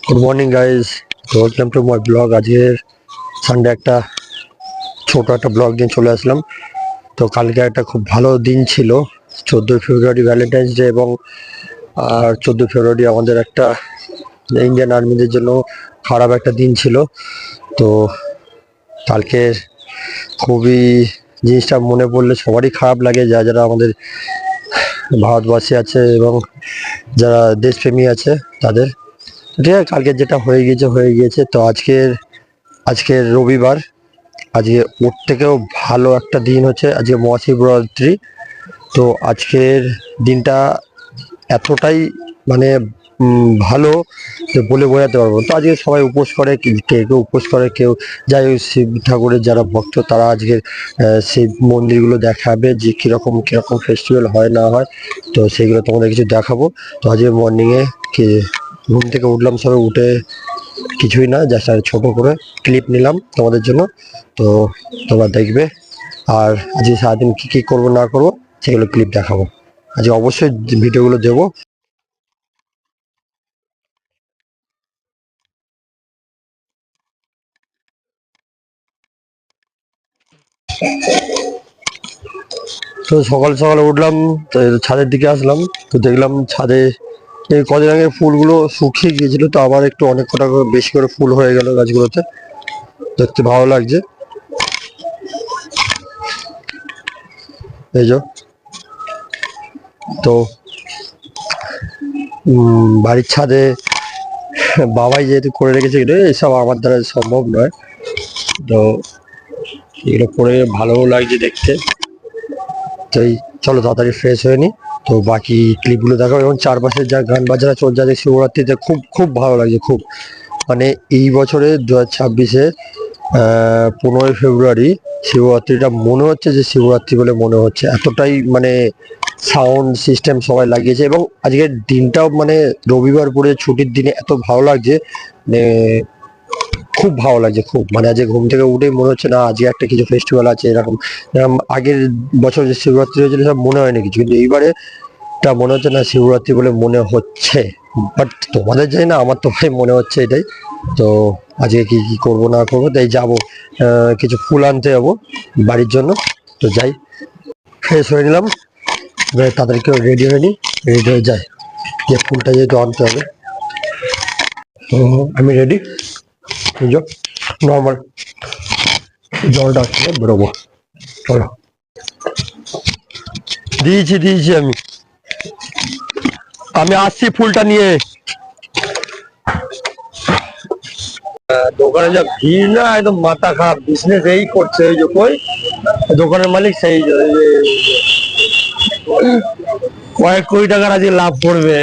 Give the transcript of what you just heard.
Good morning guys, welcome to my blog. আজকের Sunday একটা ছোট একটা ব্লগ নিয়ে চলে আসলাম। তো কালকে একটা খুব ভালো দিন ছিল, 14ই ফেব্রুয়ারি ভ্যালেন্টাইন্স ডে, এবং আর 14ই ফেব্রুয়ারি আমাদের একটা ইন্ডিয়ান আর্মিদের জন্য খারাপ একটা দিন ছিল। তো কালকে খুবই জিনিসটা মনে পড়লে সবারই খারাপ লাগে, যারা আমাদের ভারতবাসী আছে এবং যারা দেশপ্রেমী আছে তাদের। ঠিক আছে, কালকে যেটা হয়ে গিয়েছে হয়ে গিয়েছে। তো আজকের রবিবার, আজকে ওর থেকেও ভালো একটা দিন হচ্ছে আজকে মহাশিবরাত্রি। তো আজকের দিনটা এতটাই মানে ভালো যে বলে বোঝাতে পারবো না। তো আজকে সবাই উপোস করে, কেউ উপোস করে, কেউ যাই হোক শিব ঠাকুরের যারা ভক্ত তারা আজকে শিব মন্দিরগুলো দেখাবে যে কিরকম কিরকম ফেস্টিভ্যাল হয় না হয়। তো সেগুলো তোমাদের কিছু দেখাবো। তো আজকে মর্নিংয়ে ঘুম থেকে উঠলাম, সবাই উঠে কিছুই না, জাস্ট আর ছোট করে ক্লিপ নিলাম তোমাদের জন্য। তো তোমরা দেখবে, আর আজকে সারাদিন কী কী করবো না করবো সেগুলো ক্লিপ দেখাবো। আজকে অবশ্যই ভিডিওগুলো দেবো। তো সকাল সকালে উঠলাম, তো ছাদের দিকে আসলাম। তো দেখলাম ছাদে এই কদিন আগে ফুলগুলো শুকিয়ে গিয়েছিল, তো আবার একটু অনেক কটা করে বেশি করে ফুল হয়ে গেল গাছগুলোতে, দেখতে ভালো লাগছে। এই যে, তো বাড়ির ছাদে বাবাই যেহেতু করে রেখেছে, এগুলো এসব আমার দ্বারা সম্ভব নয়। তো এগুলো করে ভালোও লাগছে দেখতে। তো এই চলো তাড়াতাড়ি ফ্রেশ হয়ে নি, তো বাকি ক্লিপগুলো দেখো। এবং চারপাশে যা গান বাজনা চলছে আজকে শিবরাত্রিতে, খুব খুব ভালো লাগছে খুব। মানে এই বছরে 2026-এ 15ই ফেব্রুয়ারি শিবরাত্রিটা মনে হচ্ছে যে শিবরাত্রি বলে মনে হচ্ছে, এতটাই মানে সাউন্ড সিস্টেম সবাই লাগিয়েছে। এবং আজকের দিনটাও মানে রবিবার পড়ে ছুটির দিনে এত ভালো লাগছে, মানে খুব ভালো লাগছে খুব। মানে আজকে ঘুম থেকে উঠেই মনে হচ্ছে না আজকে একটা কিছু ফেস্টিভ্যাল আছে এরকম। আগের বছর যে শিবরাত্রি হয়েছিল সব মনে হয়নি কিছু, কিন্তু এইবারে তা মনে হচ্ছে না শিবরাত্রি বলে মনে হচ্ছে। বাট তোমাদের জানি না, আমার তো ভাই মনে হচ্ছে এটাই। তো আজকে কি কি করবো না করবো, তাই যাবো কিছু ফুল আনতে যাবো বাড়ির জন্য। তো যাই, ফ্রেশ হয়ে নিলাম, এবার তাদেরকে রেডি হয়ে নিই, রেডি হয়ে যাই, যে ফুলটা যেহেতু আনতে হবে। তো আমি রেডি, নর্মাল জলটা আসছে, বেরোবো। চলো, দিয়েছি দিয়েছি, আমি আমি আসছি ফুলটা নিয়ে। দোকানে যা ভিড় না, একদম মাথা খারাপ, বিজনেস এই করছে। ওই যে কই দোকানের মালিক, সেই কয়েক কোটি টাকার আজকে লাভ করবে।